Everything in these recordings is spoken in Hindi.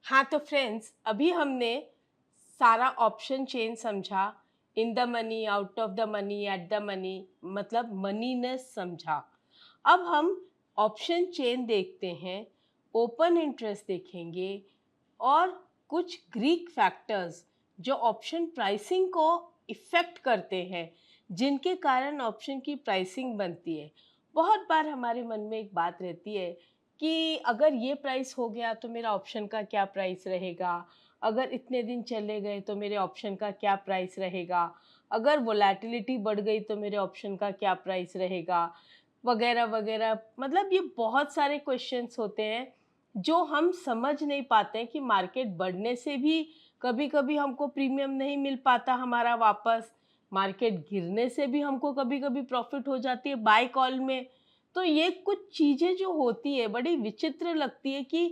हाँ, तो फ्रेंड्स अभी हमने सारा ऑप्शन चेन समझा। इन the money, out of the money, at the money, मतलब मनीनेस समझा। अब हम ऑप्शन चेन देखते हैं, ओपन इंटरेस्ट देखेंगे और कुछ ग्रीक फैक्टर्स जो ऑप्शन प्राइसिंग को इफ़ेक्ट करते हैं, जिनके कारण ऑप्शन की प्राइसिंग बनती है। बहुत बार हमारे मन में एक बात रहती है कि अगर ये प्राइस हो गया तो मेरा ऑप्शन का क्या प्राइस रहेगा, अगर इतने दिन चले गए तो मेरे ऑप्शन का क्या प्राइस रहेगा, अगर वोलेटिलिटी बढ़ गई तो मेरे ऑप्शन का क्या प्राइस रहेगा, वगैरह वगैरह। मतलब ये बहुत सारे क्वेश्चंस होते हैं जो हम समझ नहीं पाते हैं कि मार्केट बढ़ने से भी कभी कभी हमको प्रीमियम नहीं मिल पाता हमारा वापस, मार्केट गिरने से भी हमको कभी कभी प्रॉफिट हो जाती है बाय कॉल में। तो ये कुछ चीज़ें जो होती है बड़ी विचित्र लगती है कि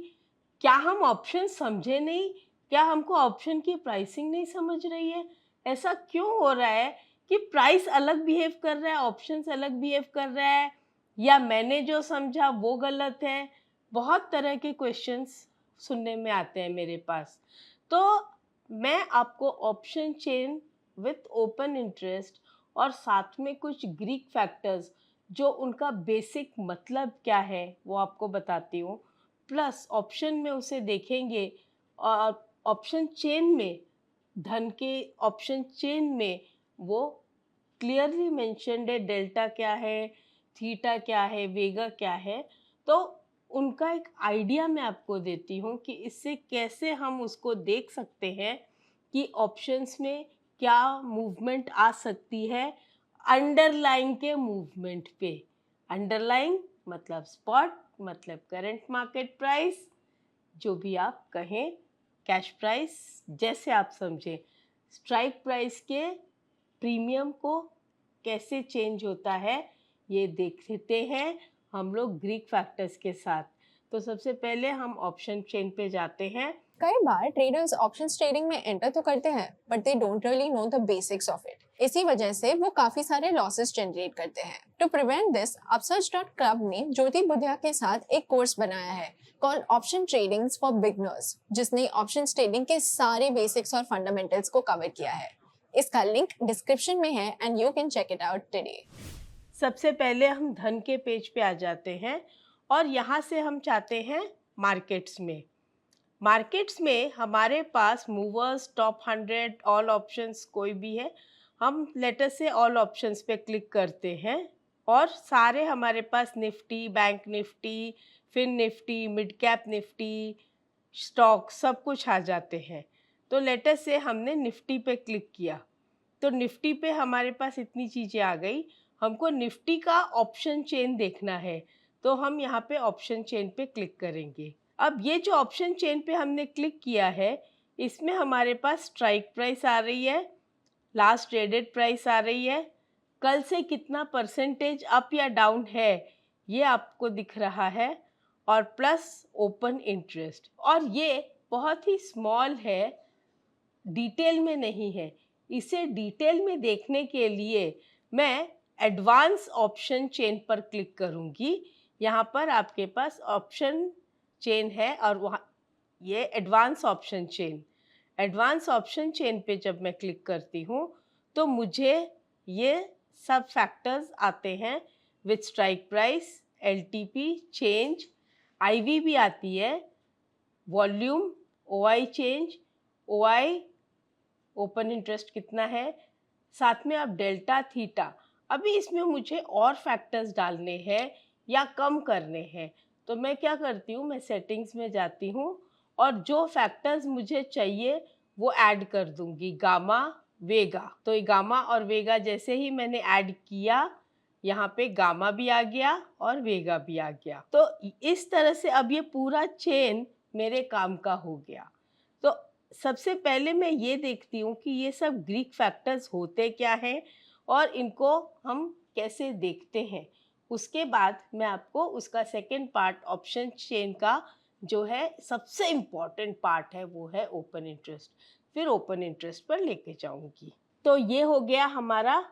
क्या हम ऑप्शन समझे नहीं, क्या हमको ऑप्शन की प्राइसिंग नहीं समझ रही है, ऐसा क्यों हो रहा है कि प्राइस अलग बिहेव कर रहा है, ऑप्शंस अलग बिहेव कर रहा है, या मैंने जो समझा वो गलत है। बहुत तरह के क्वेश्चंस सुनने में आते हैं मेरे पास। तो मैं आपको option chain with open interest और साथ में कुछ ग्रीक फैक्टर्स जो उनका बेसिक मतलब क्या है वो आपको बताती हूँ। प्लस ऑप्शन में उसे देखेंगे और ऑप्शन चेन में, धन के ऑप्शन चेन में वो क्लियरली मेंशन्ड है, डेल्टा क्या है, थीटा क्या है, वेगा क्या है। तो उनका एक आइडिया मैं आपको देती हूँ कि इससे कैसे हम उसको देख सकते हैं कि ऑप्शंस में क्या मूवमेंट आ सकती है अंडरलाइन के मूवमेंट पे। अंडरलाइन मतलब स्पॉट, मतलब करंट मार्केट प्राइस, जो भी आप कहें, कैश प्राइस, जैसे आप समझें। स्ट्राइक प्राइस के प्रीमियम को कैसे चेंज होता है ये देखते हैं हम लोग ग्रीक फैक्टर्स के साथ। तो सबसे पहले हम ऑप्शन चेन पे जाते हैं। कई बार ट्रेडर्स ऑप्शंस ट्रेडिंग में एंटर तो करते हैं but they don't really know the basics of it. इसी वजह से वो काफी सारे लॉसेस जनरेट करते हैं। टू प्रिवेंट दिस, अपसर्च.club ने ज्योति बुधिया के साथ एक कोर्स बनाया है called option trading for beginners, जिसने ऑप्शन ट्रेडिंग के सारे बेसिक्स और फंडामेंटल्स को कवर किया है। इसका लिंक डिस्क्रिप्शन में है and you can check it out today. सबसे पहले हम धन के पेज पे आ जाते हैं और यहाँ से हम चाहते हैं मार्केट्स में। मार्केट्स में हमारे पास मूवर्स, टॉप 100, ऑल ऑप्शंस कोई भी है। हम लेटर से ऑल ऑप्शंस पे क्लिक करते हैं और सारे हमारे पास Nifty, bank Nifty, fin Nifty, mid cap Nifty, stock सब कुछ आ जाते हैं। तो लेटर से हमने निफ्टी पे क्लिक किया तो निफ्टी पे हमारे पास इतनी चीज़ें आ गई। हमको निफ्टी का ऑप्शन चेन देखना है तो हम यहाँ पे ऑप्शन चेन पे क्लिक करेंगे। अब ये जो ऑप्शन चेन पे हमने क्लिक किया है इसमें हमारे पास स्ट्राइक प्राइस आ रही है, लास्ट ट्रेडेड प्राइस आ रही है, कल से कितना परसेंटेज अप या डाउन है ये आपको दिख रहा है, और प्लस ओपन इंटरेस्ट। और ये बहुत ही स्मॉल है, डिटेल में नहीं है। इसे डिटेल में देखने के लिए मैं एडवांस ऑप्शन चेन पर क्लिक करूंगी। यहाँ पर आपके पास ऑप्शन चेन है और वहाँ ये advance option chain. Advance option chain पे जब मैं क्लिक करती हूँ तो मुझे ये सब फैक्टर्स आते हैं with strike price, LTP change, IV भी आती है, volume, OI change, OI open interest कितना है, साथ में अब डेल्टा थीटा। अभी इसमें मुझे और फैक्टर्स डालने हैं या कम करने हैं तो मैं क्या करती हूँ, मैं सेटिंग्स में जाती हूँ और जो फैक्टर्स मुझे चाहिए वो ऐड कर दूंगी, गामा, वेगा। तो ये गामा और वेगा जैसे ही मैंने ऐड किया यहाँ पे गामा भी आ गया और वेगा भी आ गया। तो इस तरह से अब ये पूरा चेन मेरे काम का हो गया। तो सबसे पहले मैं ये देखती हूँ कि ये सब ग्रीक फैक्टर्स होते क्या हैं और इनको हम कैसे देखते हैं। उसके बाद मैं आपको उसका सेकंड पार्ट ऑप्शन चेन का जो है सबसे इम्पॉर्टेंट पार्ट है वो है ओपन इंटरेस्ट, फिर ओपन इंटरेस्ट पर लेके जाऊंगी। तो ये हो गया हमारा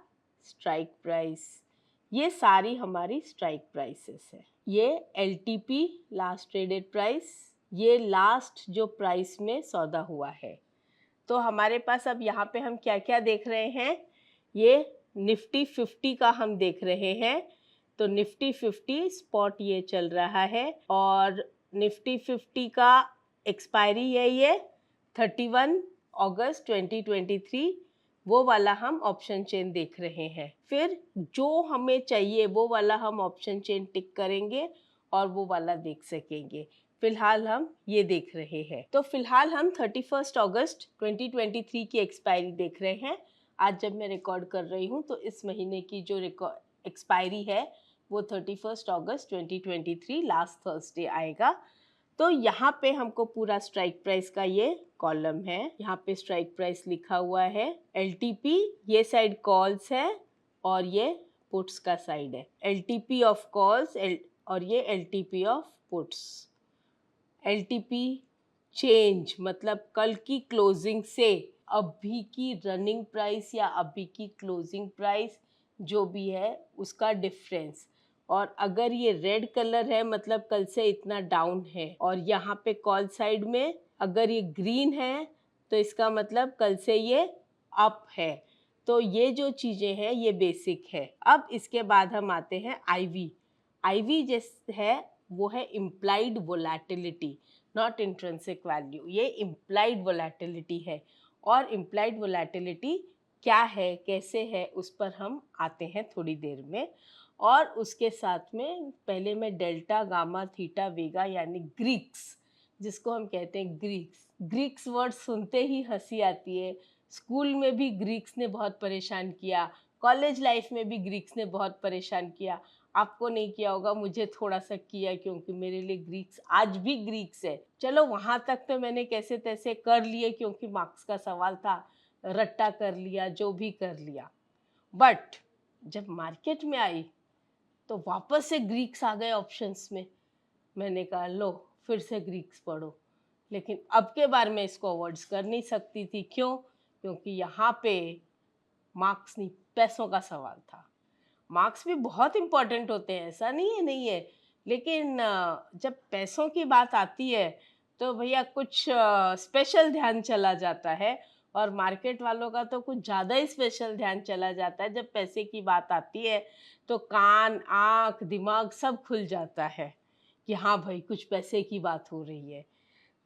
स्ट्राइक प्राइस। ये सारी हमारी स्ट्राइक प्राइसेस है। ये एलटीपी, लास्ट ट्रेडेड प्राइस, ये लास्ट जो प्राइस में सौदा हुआ है। तो हमारे पास अब यहाँ पे हम क्या क्या देख रहे हैं, ये निफ्टी 50 का हम देख रहे हैं। तो निफ्टी 50 स्पॉट ये चल रहा है और निफ्टी 50 का एक्सपायरी है ये 31 अगस्त 2023, वो वाला हम ऑप्शन चेन देख रहे हैं। फिर जो हमें चाहिए वो वाला हम ऑप्शन चेन टिक करेंगे और वो वाला देख सकेंगे। फिलहाल हम ये देख रहे हैं। तो फिलहाल हम 31 अगस्त 2023 की एक्सपायरी देख रहे हैं। आज जब मैं रिकॉर्ड कर रही हूँ तो इस महीने की जो एक्सपायरी है वो 31 अगस्त 2023 लास्ट थर्सडे आएगा। तो यहाँ पे हमको पूरा स्ट्राइक प्राइस का ये कॉलम है, यहाँ पे स्ट्राइक प्राइस लिखा हुआ है। LTP ये साइड कॉल्स है और ये पुट्स का साइड है। LTP ऑफ कॉल्स और ये LTP of puts. LTP change मतलब कल की क्लोजिंग से अभी की रनिंग प्राइस या अभी की क्लोजिंग प्राइस जो भी है उसका डिफरेंस। और अगर ये रेड कलर है मतलब कल से इतना डाउन है, और यहाँ पे कॉल साइड में अगर ये ग्रीन है तो इसका मतलब कल से ये अप है। तो ये जो चीज़ें हैं ये बेसिक है। अब इसके बाद हम आते हैं IV। IV जैसे है वो है implied volatility, not intrinsic value. ये इम्प्लाइड वोलेटिलिटी है। और इम्प्लाइड वोलेटिलिटी क्या है, कैसे है, उस पर हम आते हैं थोड़ी देर में। और उसके साथ में पहले मैं डेल्टा, गामा, थीटा, वेगा यानी ग्रीक्स, जिसको हम कहते हैं ग्रीक्स वर्ड सुनते ही हंसी आती है। स्कूल में भी ग्रीक्स ने बहुत परेशान किया, कॉलेज लाइफ में भी ग्रीक्स ने बहुत परेशान किया। आपको नहीं किया होगा, मुझे थोड़ा सा किया, क्योंकि मेरे लिए ग्रीक्स आज भी ग्रीक्स है। चलो वहाँ तक तो मैंने कैसे तैसे कर लिए, क्योंकि मार्क्स का सवाल था, रट्टा कर लिया, जो भी कर लिया। बट जब मार्केट में आई तो वापस से ग्रीक्स आ गए ऑप्शंस में। मैंने कहा लो फिर से ग्रीक्स पढ़ो, लेकिन अब के बार मैं इसको अवॉइड कर नहीं सकती थी। क्यों? क्योंकि यहाँ पे मार्क्स नहीं, पैसों का सवाल था। मार्क्स भी बहुत इम्पोर्टेंट होते हैं, ऐसा नहीं है, लेकिन जब पैसों की बात आती है तो भैया कुछ स्पेशल ध्यान चला जाता है। और मार्केट वालों का तो कुछ ज़्यादा ही स्पेशल ध्यान चला जाता है। जब पैसे की बात आती है तो कान, आँख, दिमाग सब खुल जाता है कि हाँ भाई कुछ पैसे की बात हो रही है।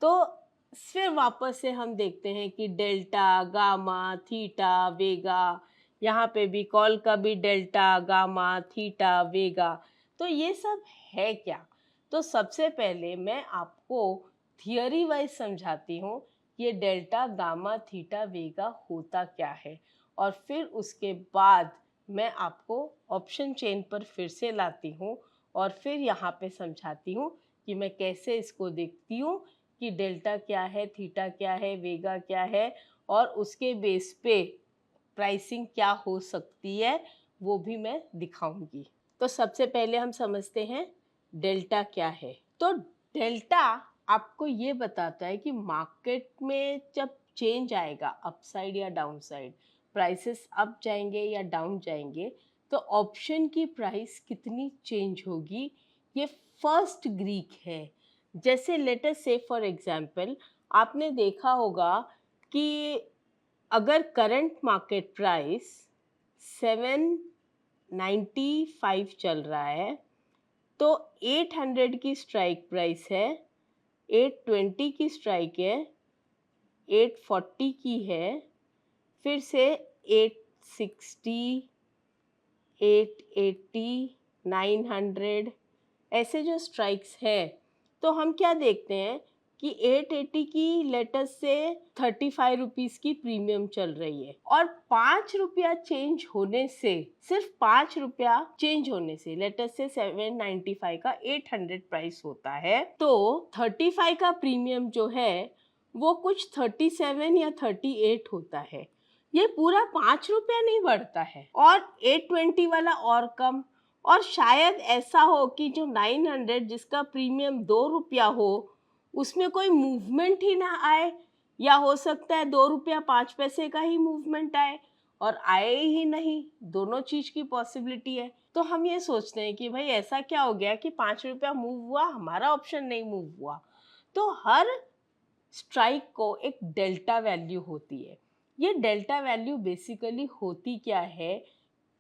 तो फिर वापस से हम देखते हैं कि डेल्टा, गामा, थीटा, वेगा, यहाँ पे भी कॉल का भी डेल्टा, गामा, थीटा, वेगा। तो ये सब है क्या? तो सबसे पहले मैं आपको थियरी वाइज समझाती हूँ ये डेल्टा, गामा, थीटा, वेगा होता क्या है, और फिर उसके बाद मैं आपको ऑप्शन चेन पर फिर से लाती हूँ और फिर यहाँ पे समझाती हूँ कि मैं कैसे इसको देखती हूँ कि डेल्टा क्या है, थीटा क्या है, वेगा क्या है, और उसके बेस पे प्राइसिंग क्या हो सकती है वो भी मैं दिखाऊंगी। तो सबसे पहले हम समझते हैं डेल्टा क्या है। तो डेल्टा आपको ये बताता है कि मार्केट में जब चेंज आएगा अपसाइड या डाउन साइड, प्राइसेस अप जाएंगे या डाउन जाएंगे, तो ऑप्शन की प्राइस कितनी चेंज होगी, ये फर्स्ट ग्रीक है। जैसे लेट अस से फॉर एग्जांपल आपने देखा होगा कि अगर करंट मार्केट प्राइस 795 चल रहा है तो 800 की स्ट्राइक प्राइस है, 820 की स्ट्राइक है, 840 की है, फिर से 860, 880, 900 ऐसे जो स्ट्राइक्स हैं। तो हम क्या देखते हैं कि 880 की लेटस से 35 रुपीज़ की प्रीमियम चल रही है, और 5 रुपया चेंज होने से, सिर्फ 5 रुपया चेंज होने से लेटस से 795 का 800 प्राइस होता है, तो 35 का प्रीमियम जो है वो कुछ 37 या 38 होता है। ये पूरा 5 रुपया नहीं बढ़ता है, और 820 वाला और कम। और शायद ऐसा हो कि जो 900 जिसका प्रीमियम 2 रुपया हो उसमें कोई मूवमेंट ही ना आए, या हो सकता है 2 रुपया 5 पैसे का ही मूवमेंट आए और आए ही नहीं, दोनों चीज़ की पॉसिबिलिटी है। तो हम ये सोचते हैं कि भाई ऐसा क्या हो गया कि 5 रुपया मूव हुआ, हमारा ऑप्शन नहीं मूव हुआ। तो हर स्ट्राइक को एक डेल्टा वैल्यू होती है। ये डेल्टा वैल्यू बेसिकली होती क्या है,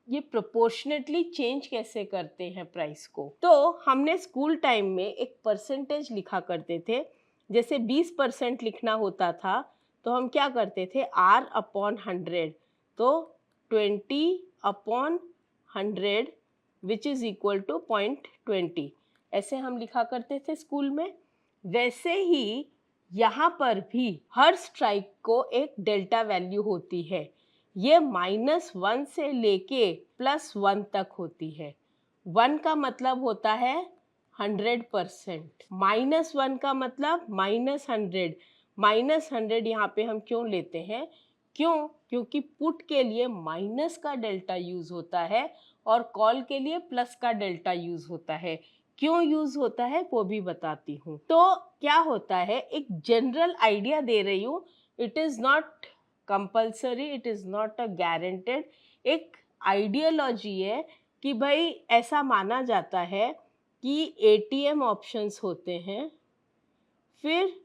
ये प्रोपोर्शनेटली चेंज कैसे करते हैं प्राइस को। तो हमने स्कूल टाइम में एक परसेंटेज लिखा करते थे, जैसे 20% लिखना होता था तो हम क्या करते थे, R/100, तो 20/100 विच इज़ इक्वल टू 0.20, ऐसे हम लिखा करते थे स्कूल में। वैसे ही यहाँ पर भी हर स्ट्राइक को एक डेल्टा वैल्यू होती है। ये -1 से लेके +1 तक होती है। 1 का मतलब होता है 100%, -1 का मतलब -100। -100 यहाँ पे हम क्यों लेते हैं, क्योंकि पुट के लिए माइनस का डेल्टा यूज होता है और कॉल के लिए प्लस का डेल्टा यूज होता है। क्यों यूज होता है वो भी बताती हूँ। तो क्या होता है, एक जनरल आइडिया दे रही हूँ, it is not compulsory, it is not a guaranteed. एक आइडियोलॉजी है कि भाई ऐसा माना जाता है कि एटीएम ऑप्शंस होते हैं, फिर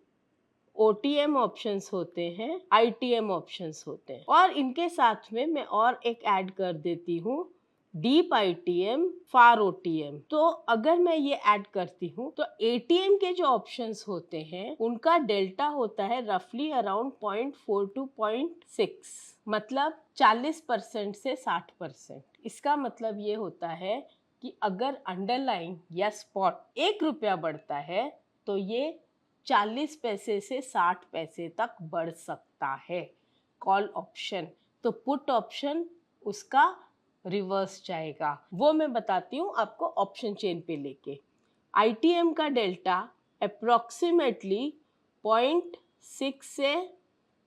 ओटीएम ऑप्शंस होते हैं, आईटीएम ऑप्शंस होते हैं, और इनके साथ में मैं और एक ऐड कर देती हूँ, डीप आईटीएम, फार ओटीएम। तो अगर मैं ये ऐड करती हूँ तो एटीएम के जो ऑप्शंस होते हैं उनका डेल्टा होता है रफली अराउंड 0.4 to 0.6, मतलब 40% से 60%। इसका मतलब ये होता है कि अगर अंडरलाइन या स्पॉट 1 रुपया बढ़ता है तो ये 40 पैसे से 60 पैसे तक बढ़ सकता है कॉल ऑप्शन। तो पुट ऑप्शन उसका रिवर्स जाएगा, वो मैं बताती हूँ आपको ऑप्शन चेन पे लेके। आईटीएम का डेल्टा अप्रोक्सीमेटली 0.6 से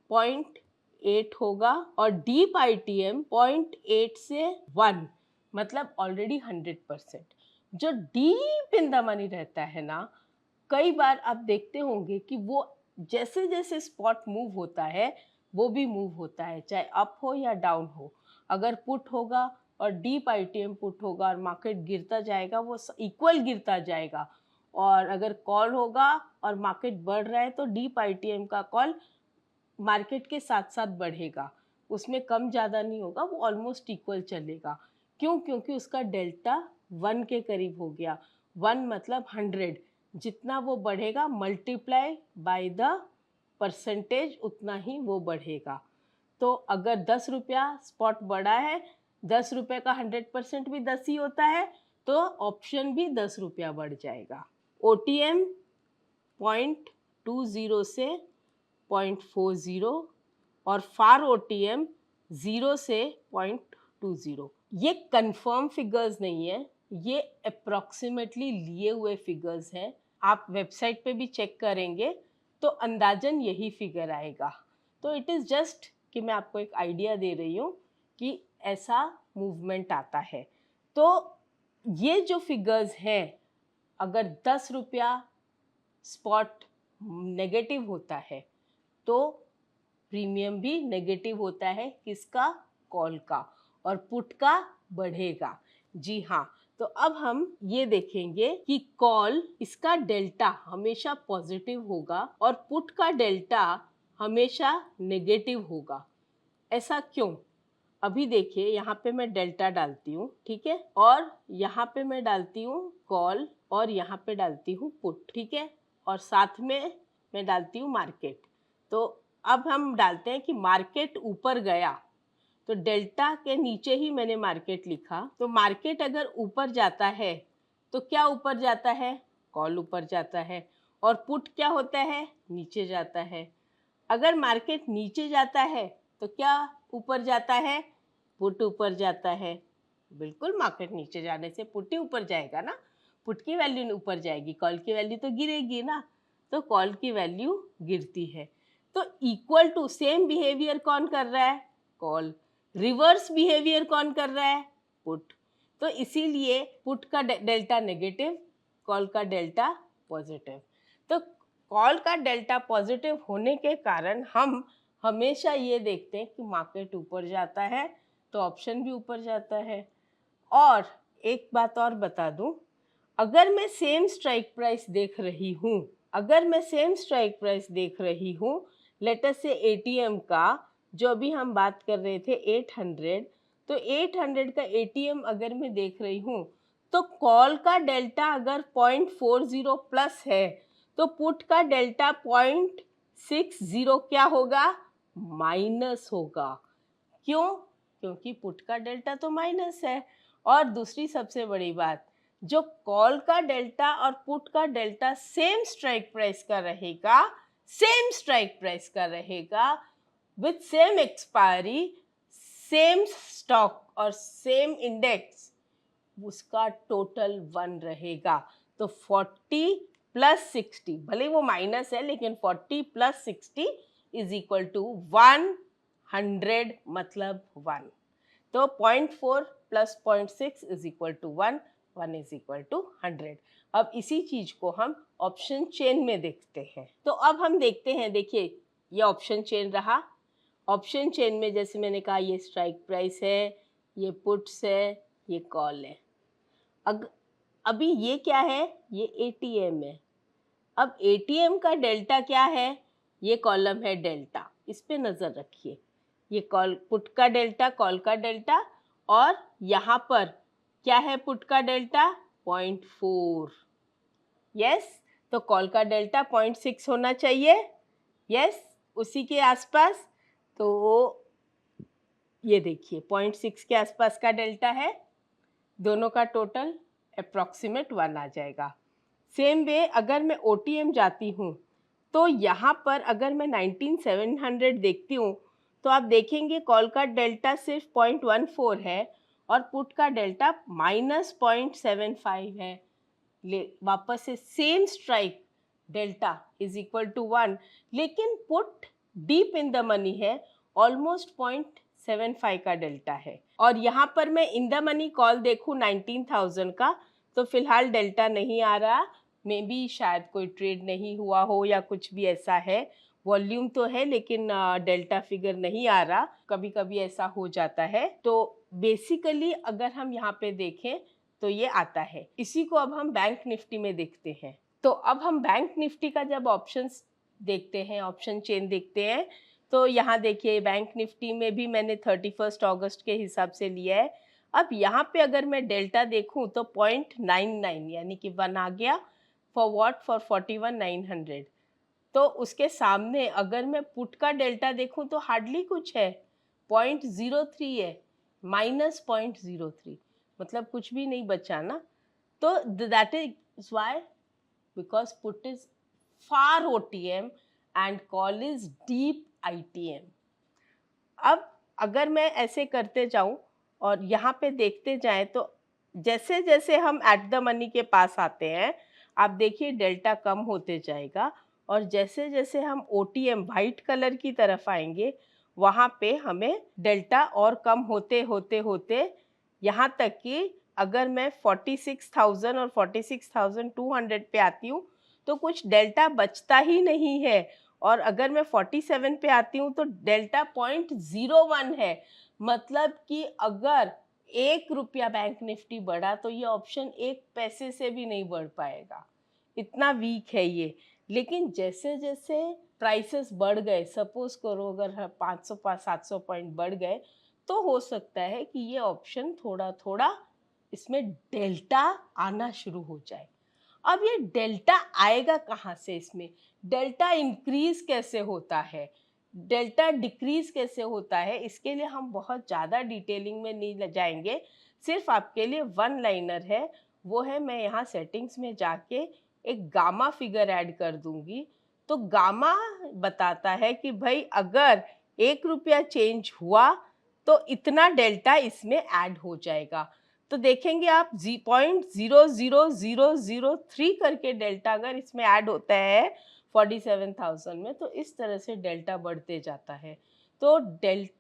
0.8 होगा और डीप आईटीएम 0.8 से 1, मतलब ऑलरेडी 100%। जो डीप इन द मनी रहता है ना, कई बार आप देखते होंगे कि वो जैसे जैसे स्पॉट मूव होता है वो भी मूव होता है, चाहे अप हो या डाउन हो। अगर पुट होगा और डीप आईटीएम पुट होगा और मार्केट गिरता जाएगा, वो इक्वल गिरता जाएगा। और अगर कॉल होगा और मार्केट बढ़ रहा है तो डीप आईटीएम का कॉल मार्केट के साथ साथ बढ़ेगा, उसमें कम ज़्यादा नहीं होगा, वो ऑलमोस्ट इक्वल चलेगा। क्योंकि उसका डेल्टा 1 के करीब हो गया। 1 मतलब 100, जितना वो बढ़ेगा मल्टीप्लाई बाय द परसेंटेज उतना ही वो बढ़ेगा। तो अगर 10 रुपया स्पॉट बढ़ा है, 10 रुपये का 100% भी 10 ही होता है, तो ऑप्शन भी 10 रुपया बढ़ जाएगा। ओटीएम 0.20 से 0.40 और फार ओटीएम 0 से 0.20। ये कंफर्म फिगर्स नहीं है, ये अप्रॉक्सीमेटली लिए हुए फिगर्स हैं। आप वेबसाइट पे भी चेक करेंगे तो अंदाजन यही फिगर आएगा। तो इट इज़ जस्ट कि मैं आपको एक आइडिया दे रही हूँ कि ऐसा मूवमेंट आता है। तो ये जो फिगर्स हैं, अगर 10 रुपया स्पॉट नेगेटिव होता है तो प्रीमियम भी नेगेटिव होता है, किसका, कॉल का, और पुट का बढ़ेगा। जी हाँ, तो अब हम ये देखेंगे कि कॉल, इसका डेल्टा हमेशा पॉजिटिव होगा और पुट का डेल्टा हमेशा नेगेटिव होगा। ऐसा क्यों? अभी देखिए, यहाँ पे मैं डेल्टा डालती हूँ, ठीक है, और यहाँ पे मैं डालती हूँ कॉल और यहाँ पे डालती हूँ पुट, ठीक है, और साथ में मैं डालती हूँ मार्केट। तो अब हम डालते हैं कि मार्केट ऊपर गया, तो डेल्टा के नीचे ही मैंने मार्केट लिखा। तो मार्केट अगर ऊपर जाता है तो क्या ऊपर जाता है, कॉल ऊपर जाता है, और पुट क्या होता है, नीचे जाता है। अगर मार्केट नीचे जाता है तो क्या ऊपर जाता है, पुट ऊपर जाता है। बिल्कुल, मार्केट नीचे जाने से पुट ही ऊपर जाएगा ना, पुट की वैल्यू ऊपर जाएगी, कॉल की वैल्यू तो गिरेगी ना, तो कॉल की वैल्यू गिरती है। तो इक्वल टू सेम बिहेवियर कौन कर रहा है, कॉल। रिवर्स बिहेवियर कौन कर रहा है, पुट। तो इसीलिए पुट का डेल्टा नेगेटिव, कॉल का डेल्टा पॉजिटिव। तो कॉल का डेल्टा पॉजिटिव होने के कारण हम हमेशा ये देखते हैं कि मार्केट ऊपर जाता है तो ऑप्शन भी ऊपर जाता है। और एक बात और बता दूं, अगर मैं सेम स्ट्राइक प्राइस देख रही हूँ अगर मैं सेम स्ट्राइक प्राइस देख रही हूँ, लेट अस से एटीएम का जो अभी हम बात कर रहे थे 800, तो 800 का एटीएम अगर मैं देख रही हूँ तो कॉल का डेल्टा अगर 0.40 प्लस है तो पुट का डेल्टा 0.60 क्या होगा, माइनस होगा। क्यों? क्योंकि पुट का डेल्टा तो माइनस है। और दूसरी सबसे बड़ी बात, जो कॉल का डेल्टा और पुट का डेल्टा सेम स्ट्राइक प्राइस का रहेगा, सेम स्ट्राइक प्राइस का रहेगा with same expiry, same stock और सेम इंडेक्स, उसका टोटल 1 रहेगा। तो 40 प्लस 60, भले वो माइनस है लेकिन 40 प्लस 60 इज इक्वल टू 100, मतलब 1। तो 0.4 plus 0.6 is equal to 1, 1 is equal to 100। अब इसी चीज को हम ऑप्शन चेन में देखते हैं। तो अब हम देखते हैं, देखिए ये ऑप्शन चेन रहा। ऑप्शन चेन में जैसे मैंने कहा ये स्ट्राइक प्राइस है, ये पुट्स है, ये कॉल है। अभी ये क्या है, ये एटीएम है। अब एटीएम का डेल्टा क्या है, ये कॉलम है डेल्टा, इस पे नजर रखिए। ये कॉल पुट का डेल्टा, कॉल का डेल्टा, और यहाँ पर क्या है पुट का डेल्टा 0.4। यस, तो कॉल का डेल्टा 0.6 होना चाहिए। यस, उसी के आसपास। तो ये देखिए 0.6 के आसपास का डेल्टा है, दोनों का टोटल अप्रॉक्सीमेट 1 आ जाएगा। सेम वे अगर मैं ओटीएम जाती हूँ तो यहाँ पर अगर मैं 19700 देखती हूँ तो आप देखेंगे कॉल का डेल्टा सिर्फ 0.14 है और पुट का डेल्टा -0.75 है। वापस से same strike delta is equal to 1, लेकिन put deep in the money है, ऑलमोस्ट 0.75 का डेल्टा है। और यहाँ पर मैं इन द मनी कॉल देखूँ 19,000 का, तो फिलहाल डेल्टा नहीं आ रहा। मे बी शायद कोई ट्रेड नहीं हुआ हो या कुछ भी ऐसा है। वॉल्यूम तो है लेकिन डेल्टा फिगर नहीं आ रहा, कभी कभी ऐसा हो जाता है। तो बेसिकली अगर हम यहाँ पे देखें तो ये आता है। इसी को अब हम बैंक निफ्टी में देखते हैं। तो अब हम बैंक निफ्टी का जब ऑप्शंस देखते हैं, ऑप्शन चेन देखते हैं, तो यहाँ देखिए बैंक निफ्टी में भी मैंने 31 अगस्त के हिसाब से लिया है। अब यहाँ पे अगर मैं डेल्टा देखूँ तो 0.99 यानी कि 1 आ गया। For what? फॉर 41,900। तो उसके सामने अगर मैं पुट का डेल्टा देखूँ तो हार्डली कुछ है, 0.03 है, -0.03, मतलब कुछ भी नहीं बचा ना। तो that is why, because put is far OTM and call is deep ITM। अब अगर मैं ऐसे करते जाऊं और यहाँ पे देखते जाएं तो जैसे जैसे हम एट द मनी के पास आते हैं, आप देखिए डेल्टा कम होते जाएगा, और जैसे जैसे हम OTM वाइट कलर की तरफ आएंगे वहाँ पे हमें डेल्टा और कम होते होते होते यहाँ तक कि अगर मैं 46,000 और 46,200 पे आती हूँ तो कुछ डेल्टा बचता ही नहीं है। और अगर मैं 47 पे आती हूँ तो डेल्टा 0.01 है। मतलब कि अगर 1 रुपया बैंक निफ्टी बढ़ा तो ये ऑप्शन 1 पैसे से भी नहीं बढ़ पाएगा, इतना वीक है ये। लेकिन जैसे जैसे प्राइसेस बढ़ गए, सपोज करो अगर 500-700 पॉइंट बढ़ गए, तो हो सकता है कि ये ऑप्शन थोड़ा थोड़ा इसमें डेल्टा आना शुरू हो जाए। अब ये डेल्टा आएगा कहाँ से, इसमें डेल्टा इंक्रीज कैसे होता है, डेल्टा डिक्रीज कैसे होता है, इसके लिए हम बहुत ज़्यादा डिटेलिंग में नहीं जाएंगे। सिर्फ आपके लिए 1 लाइनर है, वो है मैं यहाँ सेटिंग्स में जाके एक गामा फिगर ऐड कर दूंगी। तो गामा बताता है कि भाई अगर 1 रुपया चेंज हुआ तो इतना डेल्टा इसमें ऐड हो जाएगा। तो देखेंगे आप 0.00003 करके डेल्टा अगर इसमें ऐड होता है 47,000 में, तो इस तरह से डेल्टा बढ़ते जाता है। तो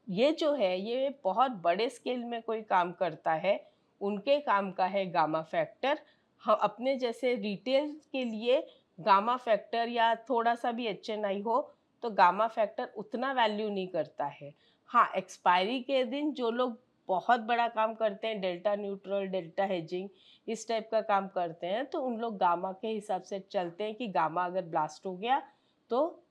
ये जो है ये बहुत बड़े स्केल में कोई काम करता है, उनके काम का है गामा फैक्टर। हम अपने जैसे रिटेल के लिए गामा फैक्टर या थोड़ा सा भी HNI हो तो गामा फैक्टर उतना वैल्यू नहीं करता है। हाँ, एक्सपायरी के दिन जो लोग बहुत बड़ा काम करते हैं, डेल्टा न्यूट्रल, डेल्टा हेजिंग, इस टाइप का काम करते हैं, तो उन लोग गामा के हिसाब से चलते हैं कि गामा अगर ब्लास्ट हो गया तो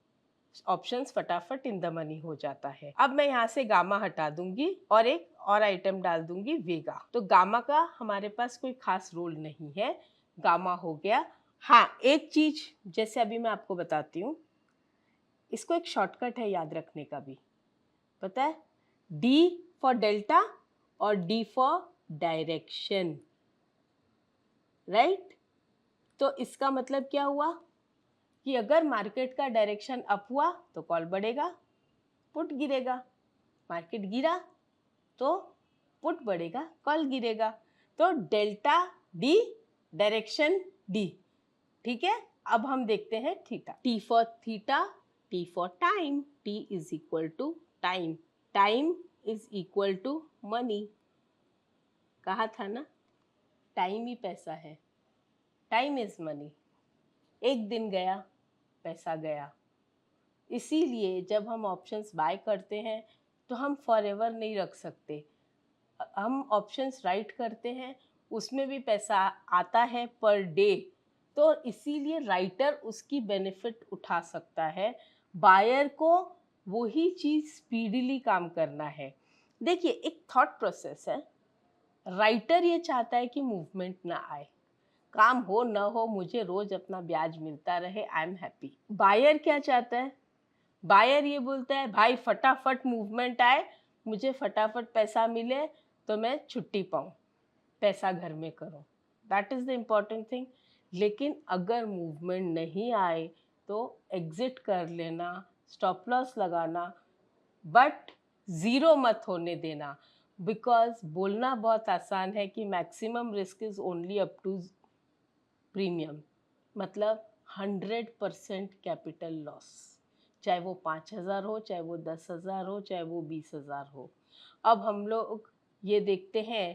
ऑप्शंस फटाफट इन द मनी हो जाता है। अब मैं यहाँ से गामा हटा दूंगी और एक और आइटम डाल दूंगी वेगा। तो गामा का हमारे पास कोई खास रोल नहीं है, गामा हो गया। हाँ, एक चीज जैसे अभी मैं आपको बताती हूँ, इसको एक शॉर्टकट है याद रखने का भी, पता है, डी फॉर डेल्टा और डी फॉर डायरेक्शन, राइट। तो इसका मतलब क्या हुआ कि अगर मार्केट का डायरेक्शन अप हुआ तो कॉल बढ़ेगा, पुट गिरेगा, मार्केट गिरा तो पुट बढ़ेगा, कॉल गिरेगा। तो डेल्टा डी, डायरेक्शन डी, ठीक है। अब हम देखते हैं theta, T for theta, T for time, T is equal to time, time is equal to money. कहा था ना, टाइम ही पैसा है, टाइम इज मनी। एक दिन गया, पैसा गया। इसीलिए जब हम ऑप्शंस बाय करते हैं तो हम फॉरएवर नहीं रख सकते, हम ऑप्शंस राइट करते हैं, उसमें भी पैसा आता है पर डे, तो इसीलिए राइटर उसकी बेनिफिट उठा सकता है, बायर को वही चीज़ स्पीडीली काम करना है। देखिए, एक थॉट प्रोसेस है, राइटर ये चाहता है कि मूवमेंट ना आए, काम हो न हो मुझे रोज अपना ब्याज मिलता रहे, आई एम हैप्पी। बायर क्या चाहता है, बायर ये बोलता है भाई फटाफट मूवमेंट आए, मुझे फटाफट पैसा मिले तो मैं छुट्टी पाऊँ, पैसा घर में करूँ, that is the important thing. लेकिन अगर मूवमेंट नहीं आए तो एग्जिट कर लेना, स्टॉप लॉस लगाना, बट ज़ीरो मत होने देना, बिकॉज बोलना बहुत आसान है कि maximum risk is only up to premium, मतलब 100% कैपिटल लॉस, चाहे वो 5,000 हो, चाहे वो 10,000 हो, चाहे वो 20,000 हो। अब हम लोग ये देखते हैं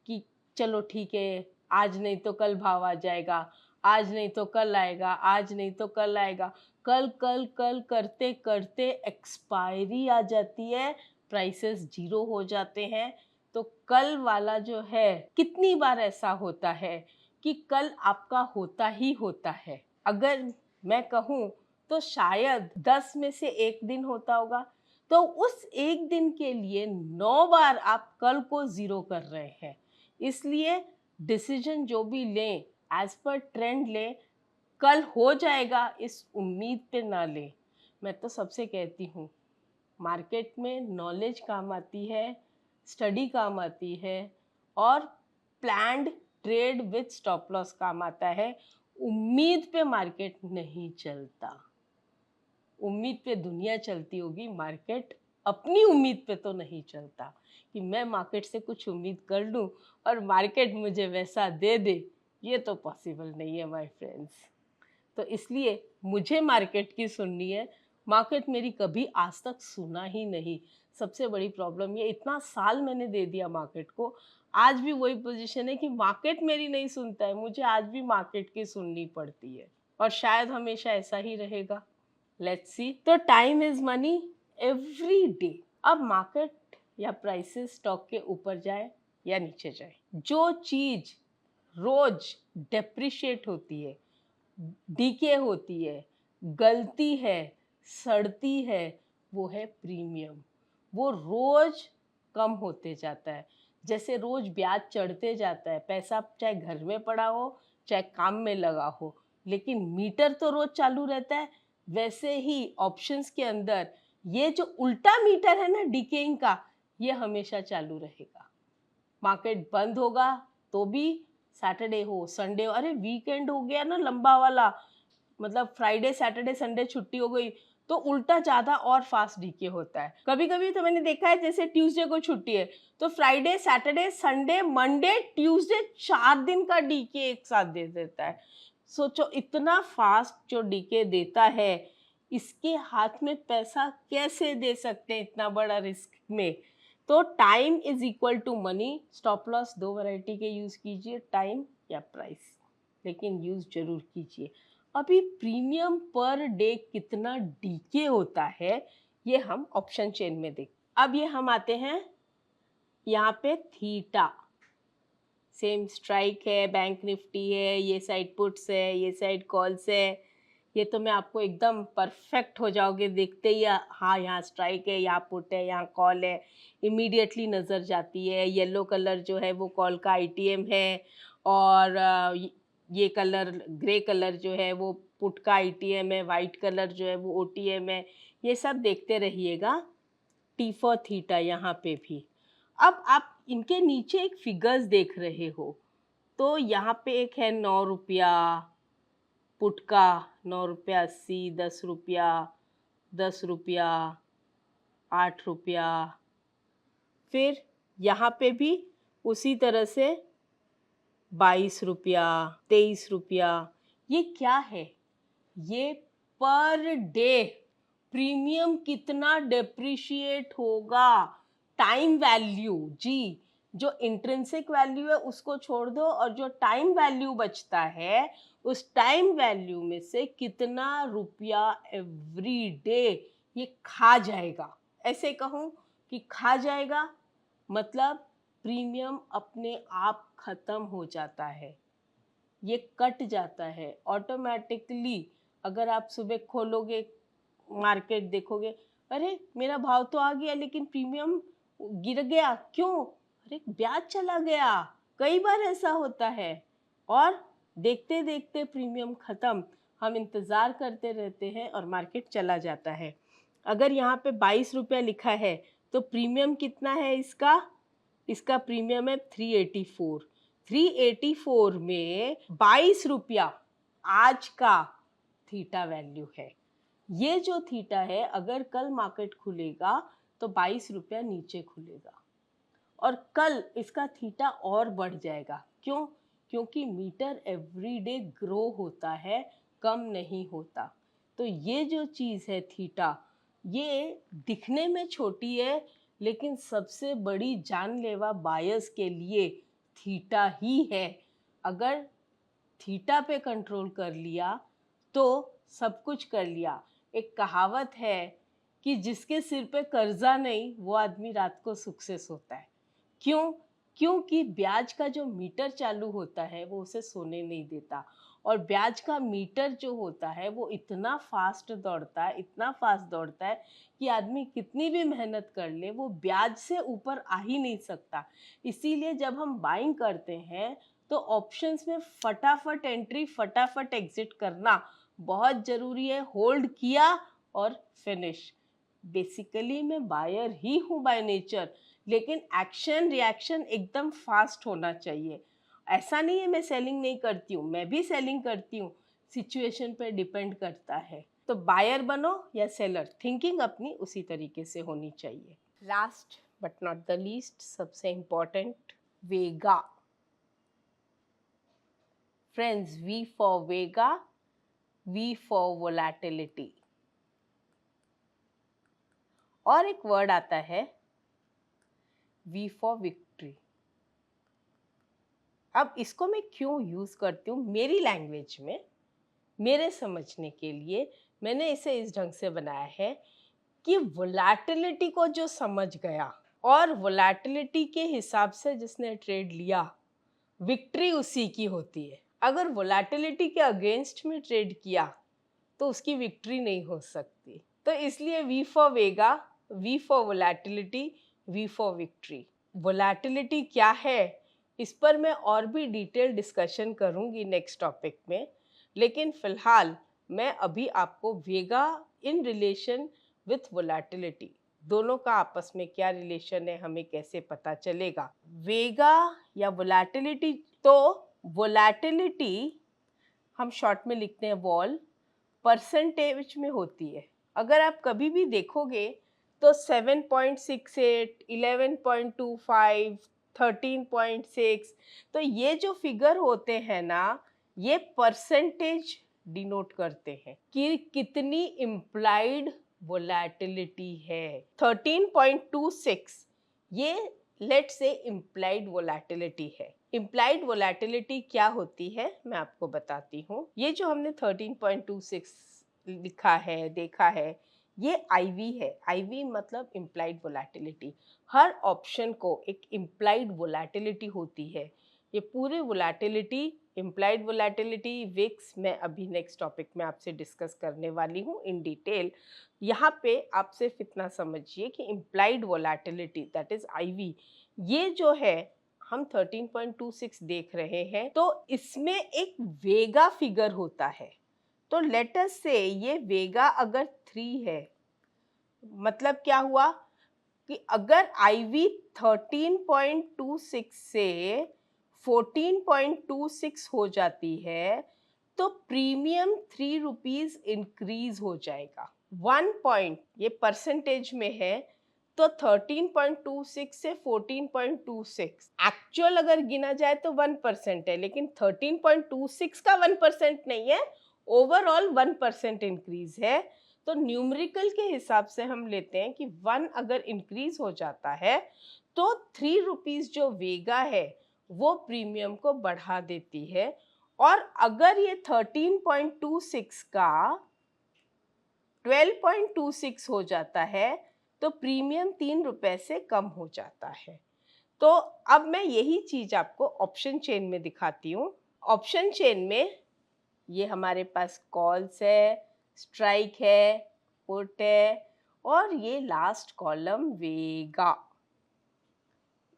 कि चलो ठीक है, आज नहीं तो कल भाव आ जाएगा, आज नहीं तो कल आएगा, आज नहीं तो कल आएगा, कल कल कल करते करते एक्सपायरी आ जाती है, प्राइसेस जीरो हो जाते हैं। तो कल वाला जो है, कितनी बार ऐसा होता है कि कल आपका होता ही होता है। अगर मैं कहूँ तो शायद 10 में से एक दिन होता होगा, तो उस एक दिन के लिए 9 बार आप कल को ज़ीरो कर रहे हैं। इसलिए डिसीजन जो भी लें एज पर ट्रेंड लें, कल हो जाएगा इस उम्मीद पे ना लें। मैं तो सबसे कहती हूँ, मार्केट में नॉलेज काम आती है, स्टडी काम आती है, और planned trade with stop loss काम आता है। उम्मीद पे मार्केट नहीं चलता, उम्मीद पे दुनिया चलती होगी, मार्केट अपनी उम्मीद पे तो नहीं चलता कि मैं मार्केट से कुछ उम्मीद कर लूँ और मार्केट मुझे वैसा दे दे, ये तो पॉसिबल नहीं है माय फ्रेंड्स। तो इसलिए मुझे मार्केट की सुननी है, मार्केट मेरी कभी आज तक सुना ही नहीं। सबसे बड़ी प्रॉब्लम ये, इतना साल मैंने दे दिया मार्केट को, आज भी वही पोजीशन है कि मार्केट मेरी नहीं सुनता है, मुझे आज भी मार्केट की सुननी पड़ती है, और शायद हमेशा ऐसा ही रहेगा। Let's see. तो time is money every day. अब मार्केट या प्राइसेस स्टॉक के ऊपर जाए या नीचे जाए, जो चीज रोज डेप्रिशिएट होती है, डीके होती है, गलती है, सड़ती है, वो है प्रीमियम। वो रोज कम होते जाता है, जैसे रोज ब्याज चढ़ते जाता है, पैसा चाहे घर में पड़ा हो चाहे काम में लगा हो, लेकिन मीटर तो रोज चालू रहता है। वैसे ही ऑप्शंस के अंदर ये जो उल्टा मीटर है ना डीकेइंग का, ये हमेशा चालू रहेगा। मार्केट बंद होगा तो भी, सैटरडे हो संडे हो, अरे वीकेंड हो गया ना लंबा वाला, मतलब फ्राइडे सैटरडे संडे छुट्टी हो गई, तो उल्टा ज़्यादा और फास्ट डीके होता है। कभी कभी तो मैंने देखा है, जैसे ट्यूसडे को छुट्टी है तो Friday Saturday Sunday Monday Tuesday 4 दिन का डीके एक साथ दे देता है। सोचो इतना फास्ट जो डीके देता है, इसके हाथ में पैसा कैसे दे सकते हैं इतना बड़ा रिस्क में। तो time is equal to money. Stop loss दो वैरायटी के यूज़ कीजिए, टाइम या प्राइस, लेकिन यूज़ जरूर कीजिए। अभी प्रीमियम पर डे कितना डीके होता है ये हम ऑप्शन चेन में देख। अब ये हम आते हैं यहाँ पे थीटा, सेम स्ट्राइक है, बैंक निफ्टी है, ये साइड पुट्स है, ये साइड कॉल्स है। ये तो मैं आपको एकदम परफेक्ट हो जाओगे देखते ही, हाँ यहाँ स्ट्राइक है, यहाँ पुट है, यहाँ कॉल है, इमीडिएटली नज़र जाती है। येलो कलर जो है वो कॉल का आईटीएम है, और ये कलर ग्रे कलर जो है वो पुट का आईटीएम है, वाइट कलर जो है वो ओटीएम है। ये सब देखते रहिएगा। टी फॉर थीटा यहाँ पे भी। अब आप इनके नीचे एक फिगर्स देख रहे हो, तो यहाँ पे एक है 9 रुपया, पुट का 9 रुपया 80, 10 रुपया, 10 रुपया, 8 रुपया। फिर यहाँ पे भी उसी तरह से 22 रुपया, 23 रुपया। ये क्या है? ये पर डे प्रीमियम कितना डेप्रिशिएट होगा, टाइम वैल्यू जी। जो इंट्रिंसिक वैल्यू है उसको छोड़ दो, और जो टाइम वैल्यू बचता है उस टाइम वैल्यू में से कितना रुपया एवरी डे ये खा जाएगा। ऐसे कहूँ कि खा जाएगा, मतलब प्रीमियम अपने आप खत्म हो जाता है, ये कट जाता है ऑटोमेटिकली। अगर आप सुबह खोलोगे मार्केट देखोगे, अरे मेरा भाव तो आ गया लेकिन प्रीमियम गिर गया, क्यों? अरे ब्याज चला गया। कई बार ऐसा होता है, और देखते देखते प्रीमियम खत्म। हम इंतज़ार करते रहते हैं और मार्केट चला जाता है। अगर यहाँ पे 22 रुपया लिखा है तो प्रीमियम कितना है इसका? इसका प्रीमियम है 384। 384 में 22 रुपया आज का थीटा वैल्यू है। ये जो थीटा है, अगर कल मार्केट खुलेगा तो 22 रुपया नीचे खुलेगा, और कल इसका थीटा और बढ़ जाएगा। क्यों? क्योंकि मीटर एवरीडे ग्रो होता है, कम नहीं होता। तो ये जो चीज़ है थीटा, ये दिखने में छोटी है, लेकिन सबसे बड़ी जानलेवा बायर्स के लिए थीटा ही है। अगर थीटा पे कंट्रोल कर लिया तो सब कुछ कर लिया। एक कहावत है कि जिसके सिर पे कर्जा नहीं वो आदमी रात को सुख से सोता है। क्यों? क्योंकि ब्याज का जो मीटर चालू होता है वो उसे सोने नहीं देता, और ब्याज का मीटर जो होता है वो इतना फास्ट दौड़ता है, इतना फास्ट दौड़ता है कि आदमी कितनी भी मेहनत कर ले वो ब्याज से ऊपर आ ही नहीं सकता। इसीलिए जब हम बाइंग करते हैं तो ऑप्शंस में फटाफट एंट्री, फटाफट एग्जिट करना बहुत ज़रूरी है। होल्ड किया और फिनिश। बेसिकली मैं बायर ही हूँ बाय नेचर, लेकिन एक्शन रिएक्शन एकदम फास्ट होना चाहिए। ऐसा नहीं है मैं सेलिंग नहीं करती हूँ, मैं भी सेलिंग करती हूँ, सिचुएशन पे डिपेंड करता है। तो बायर बनो या सेलर, थिंकिंग अपनी उसी तरीके से होनी चाहिए। Last but not the least, सबसे important, vega. Friends, V for vega, V for volatility. और एक वर्ड आता है वी फॉर विक्ट्री। अब इसको मैं क्यों यूज करती हूँ मेरी लैंग्वेज में, मेरे समझने के लिए मैंने इसे इस ढंग से बनाया है कि वोलेटिलिटी को जो समझ गया और वोलेटिलिटी के हिसाब से जिसने ट्रेड लिया, विक्ट्री उसी की होती है। अगर वोलेटिलिटी के अगेंस्ट में ट्रेड किया तो उसकी विक्ट्री नहीं हो सकती। तो इसलिए V for vega, V for volatility, V for victory. Volatility क्या है इस पर मैं और भी डिटेल डिस्कशन करूंगी नेक्स्ट टॉपिक में, लेकिन फिलहाल मैं अभी आपको vega in relation with volatility, दोनों का आपस में क्या रिलेशन है हमें कैसे पता चलेगा। वेगा या वोलेटिलिटी, तो वोलेटिलिटी हम शॉर्ट में लिखते हैं वॉल, परसेंटेज में होती है। अगर आप कभी भी देखोगे तो 7.68, 11.25, 13.6, तो ये जो फिगर होते हैं ना, ये परसेंटेज डिनोट करते हैं कि कितनी इम्प्लाइड वोलेटिलिटी है। 13.26 ये लेट से इम्प्लाइड वोलेटिलिटी है। इम्प्लाइड वोलेटिलिटी क्या होती है मैं आपको बताती हूँ। ये जो हमने 13.26 लिखा है, देखा है, ये आईवी है। आईवी मतलब इम्प्लाइड वोलेटिलिटी। हर ऑप्शन को एक इम्प्लाइड वोलेटिलिटी होती है। ये पूरी वोलेटिलिटी, इम्प्लाइड वोलेटिलिटी, विक्स, मैं अभी नेक्स्ट टॉपिक में आपसे डिस्कस करने वाली हूँ इन डिटेल। यहाँ पे आप सिर्फ इतना समझिए कि implied volatility that is IV, ये जो है हम 13.26 देख रहे हैं, तो इसमें एक वेगा फिगर होता है। तो लेट अस से ये वेगा अगर 3 है, मतलब क्या हुआ कि अगर आईवी 13.26 से 14.26 हो जाती है तो प्रीमियम 3 रुपीज इंक्रीज हो जाएगा। 1 पॉइंट ये परसेंटेज में है, तो 13.26 से 14.26 एक्चुअल अगर गिना जाए तो 1% है, लेकिन 13.26 का 1% नहीं है, ओवरऑल 1% इंक्रीज है। तो न्यूमेरिकल के हिसाब से हम लेते हैं कि 1 अगर इंक्रीज हो जाता है तो 3 रुपीज जो वेगा है वो प्रीमियम को बढ़ा देती है। और अगर ये 13.26 का 12.26 हो जाता है तो प्रीमियम 3 रुपए से कम हो जाता है। तो अब मैं यही चीज आपको ऑप्शन चेन में दिखाती हूँ। ऑप्शन चेन में ये हमारे पास कॉल्स है, स्ट्राइक है, पुट है, और ये लास्ट कॉलम वेगा।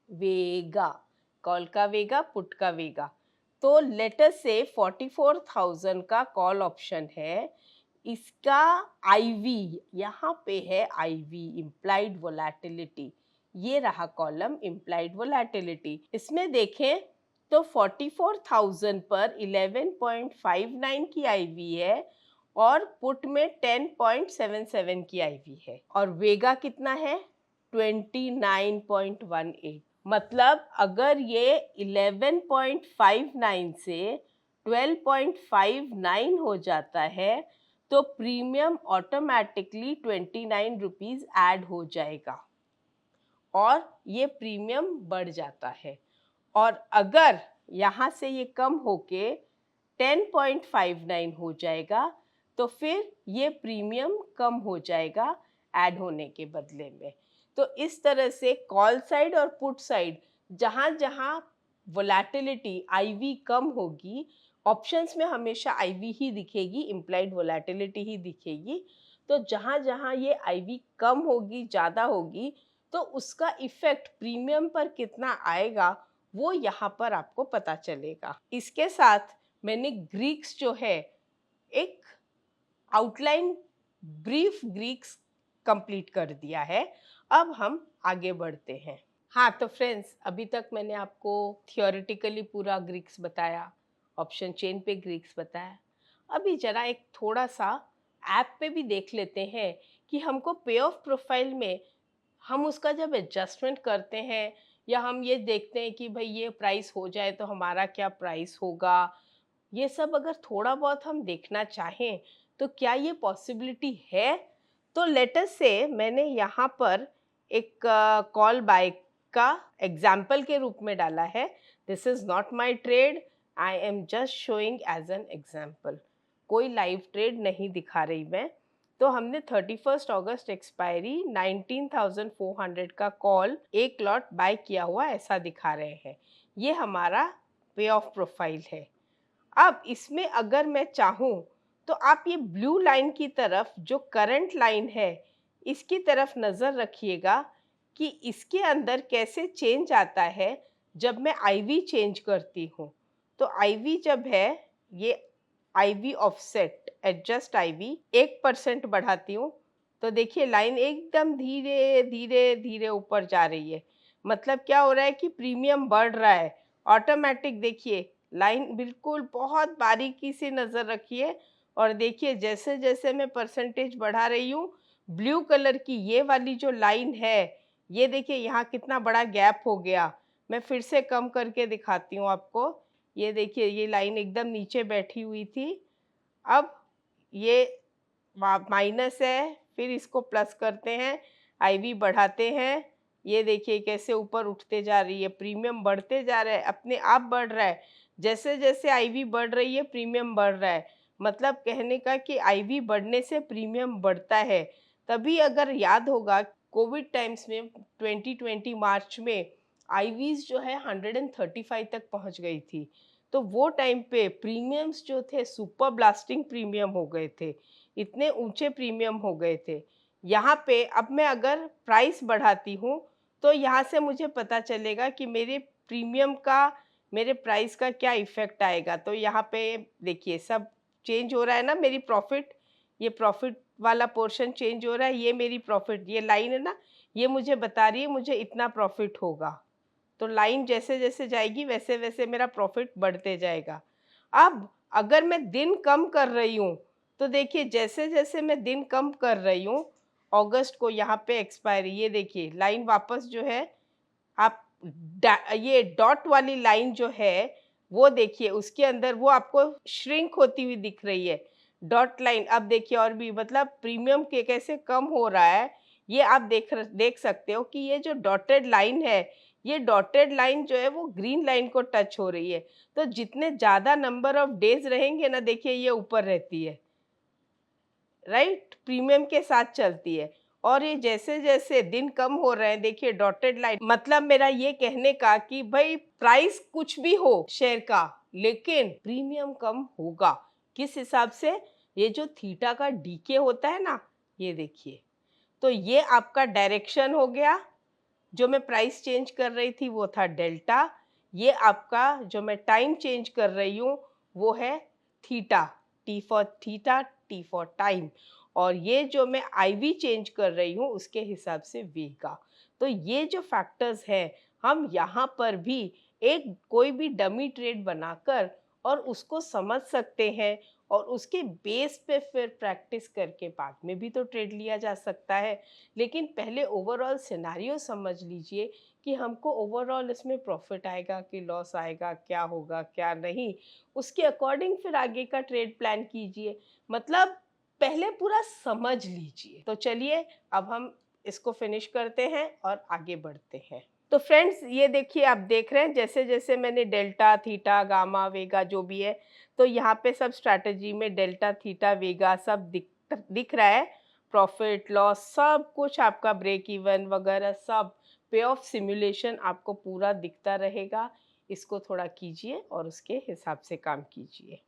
वेगा, कॉल का वेगा, पुट का वेगा। तो लेटर से 44,000 का कॉल ऑप्शन है, इसका आईवी यहाँ पे है, आईवी इम्प्लाइड वोलेटिलिटी, ये रहा कॉलम इम्प्लाइड वोलेटिलिटी। इसमें देखें तो 44,000 पर 11.59 की आईवी है और पुट में 10.77 की आईवी है, और वेगा कितना है 29.18। मतलब अगर ये 11.59 से 12.59 हो जाता है तो प्रीमियम ऑटोमेटिकली 29 रुपीज ऐड हो जाएगा और ये प्रीमियम बढ़ जाता है। और अगर यहाँ से ये कम होके 10.59 हो जाएगा तो फिर ये प्रीमियम कम हो जाएगा ऐड होने के बदले में। तो इस तरह से कॉल साइड और पुट साइड जहाँ जहाँ वोलेटिलिटी आईवी कम होगी, ऑप्शंस में हमेशा आईवी ही दिखेगी, इम्प्लाइड वोलेटिलिटी ही दिखेगी। तो जहाँ जहाँ ये आईवी कम होगी, ज़्यादा होगी, तो उसका इफेक्ट प्रीमियम पर कितना आएगा वो यहाँ पर आपको पता चलेगा। इसके साथ मैंने ग्रीक्स जो है एक आउटलाइन ब्रीफ ग्रीक्स कंप्लीट कर दिया है। अब हम आगे बढ़ते हैं। हाँ, तो फ्रेंड्स, अभी तक मैंने आपको थियोरेटिकली पूरा ग्रीक्स बताया, ऑप्शन चेन पे ग्रीक्स बताया। अभी जरा एक थोड़ा सा ऐप पे भी देख लेते हैं कि हमको पे ऑफ प्रोफाइल में हम उसका जब एडजस्टमेंट करते हैं या हम ये देखते हैं कि भाई ये प्राइस हो जाए तो हमारा क्या प्राइस होगा, ये सब अगर थोड़ा बहुत हम देखना चाहें तो क्या ये पॉसिबिलिटी है। तो लेटस से मैंने यहाँ पर एक कॉल बाय का एग्जाम्पल के रूप में डाला है। This is not my trade, I am just showing as an example. कोई लाइव ट्रेड नहीं दिखा रही मैं। तो हमने 31 अगस्त एक्सपायरी 19,400 का कॉल एक लॉट बाय किया हुआ ऐसा दिखा रहे हैं। ये हमारा पे ऑफ प्रोफाइल है। अब इसमें अगर मैं चाहूँ तो आप ये ब्लू लाइन की तरफ जो करंट लाइन है इसकी तरफ नज़र रखिएगा कि इसके अंदर कैसे चेंज आता है जब मैं आईवी चेंज करती हूँ। तो आईवी जब है ये आईवी ऑफसेट एडजस्ट आईवी 1% बढ़ाती हूँ तो देखिए लाइन एकदम धीरे धीरे धीरे ऊपर जा रही है। मतलब क्या हो रहा है कि प्रीमियम बढ़ रहा है ऑटोमेटिक। देखिए लाइन बिल्कुल बहुत बारीकी से नज़र रखिए और देखिए जैसे जैसे मैं परसेंटेज बढ़ा रही हूँ, ब्लू कलर की ये वाली जो लाइन है, ये देखिए यहाँ कितना बड़ा गैप हो गया। मैं फिर से कम करके दिखाती हूँ आपको। ये देखिए ये लाइन एकदम नीचे बैठी हुई थी, अब ये माइनस है, फिर इसको प्लस करते हैं, आईवी बढ़ाते हैं, ये देखिए कैसे ऊपर उठते जा रही है, प्रीमियम बढ़ते जा रहा है, अपने आप बढ़ रहा है। जैसे जैसे आईवी बढ़ रही है प्रीमियम बढ़ रहा है। मतलब कहने का कि आईवी बढ़ने से प्रीमियम बढ़ता है, तभी अगर याद होगा कोविड टाइम्स में 2020 मार्च में आईवीज जो है 135 तक पहुंच गई थी। तो वो टाइम पे प्रीमियम्स जो थे सुपर ब्लास्टिंग प्रीमियम हो गए थे, इतने ऊंचे प्रीमियम हो गए थे। यहाँ पे अब मैं अगर प्राइस बढ़ाती हूँ तो यहाँ से मुझे पता चलेगा कि मेरे प्रीमियम का, मेरे प्राइस का क्या इफ़ेक्ट आएगा। तो यहाँ पे देखिए सब चेंज हो रहा है ना, मेरी प्रॉफ़िट, ये प्रॉफ़िट वाला पोर्शन चेंज हो रहा है, ये मेरी प्रॉफ़िट, ये लाइन है ना, ये मुझे बता रही है मुझे इतना प्रॉफ़िट होगा। तो लाइन जैसे-जैसे जाएगी वैसे-वैसे मेरा प्रॉफ़िट बढ़ते जाएगा। अब अगर मैं दिन कम कर रही हूँ, तो देखिए जैसे-जैसे मैं दिन कम कर रही हूँ, अगस्त को यहाँ पे एक्सपायरी, ये देखिए लाइन वापस जो है, आप ये डॉट वाली लाइन जो है वो देखिए, उसके अंदर वो आपको श्रिंक होती हुई दिख रही है डॉट लाइन। अब देखिए और भी मतलब प्रीमियम के कैसे कम हो रहा है, ये आप देख सकते हो कि ये जो डॉटेड लाइन है, ये डॉटेड लाइन जो है वो ग्रीन लाइन को टच हो रही है। तो जितने ज़्यादा नंबर ऑफ डेज रहेंगे ना, देखिए ये ऊपर रहती है, राइट, प्रीमियम के साथ चलती है। और ये जैसे-जैसे दिन कम हो रहे हैं, देखिए डॉटेड लाइन, मतलब मेरा ये कहने का कि भई प्राइस कुछ भी हो शेयर का, लेकिन प्रीमियम कम होगा। किस हिसाब से? ये जो थीटा का डीके होता है ना, ये देखिए। तो ये आपका डायरेक्शन हो गया, जो मैं प्राइस चेंज कर रही थी वो था डेल्टा। ये आपका जो मैं टाइम चेंज कर रही हूँ वो है theta, T for theta, T for time. और ये जो मैं आईवी चेंज कर रही हूँ उसके हिसाब से वी का। तो ये जो फैक्टर्स हैं, हम यहाँ पर भी एक कोई भी डमी ट्रेड बनाकर और उसको समझ सकते हैं, और उसके बेस पे फिर प्रैक्टिस करके बाद में भी तो ट्रेड लिया जा सकता है। लेकिन पहले ओवरऑल सिनेरियो समझ लीजिए कि हमको ओवरऑल इसमें प्रॉफिट आएगा कि लॉस आएगा, क्या होगा क्या नहीं, उसके अकॉर्डिंग फिर आगे का ट्रेड प्लान कीजिए। मतलब पहले पूरा समझ लीजिए। तो चलिए अब हम इसको फिनिश करते हैं और आगे बढ़ते हैं। तो फ्रेंड्स ये देखिए, आप देख रहे हैं जैसे जैसे मैंने डेल्टा, थीटा, गामा, वेगा जो भी है, तो यहाँ पे सब स्ट्रैटेजी में डेल्टा, थीटा, वेगा सब दिख रहा है। प्रॉफिट, लॉस सब कुछ आपका, ब्रेक इवन वगैरह सब पे ऑफ सिमुलेशन आपको पूरा दिखता रहेगा। इसको थोड़ा कीजिए और उसके हिसाब से काम कीजिए।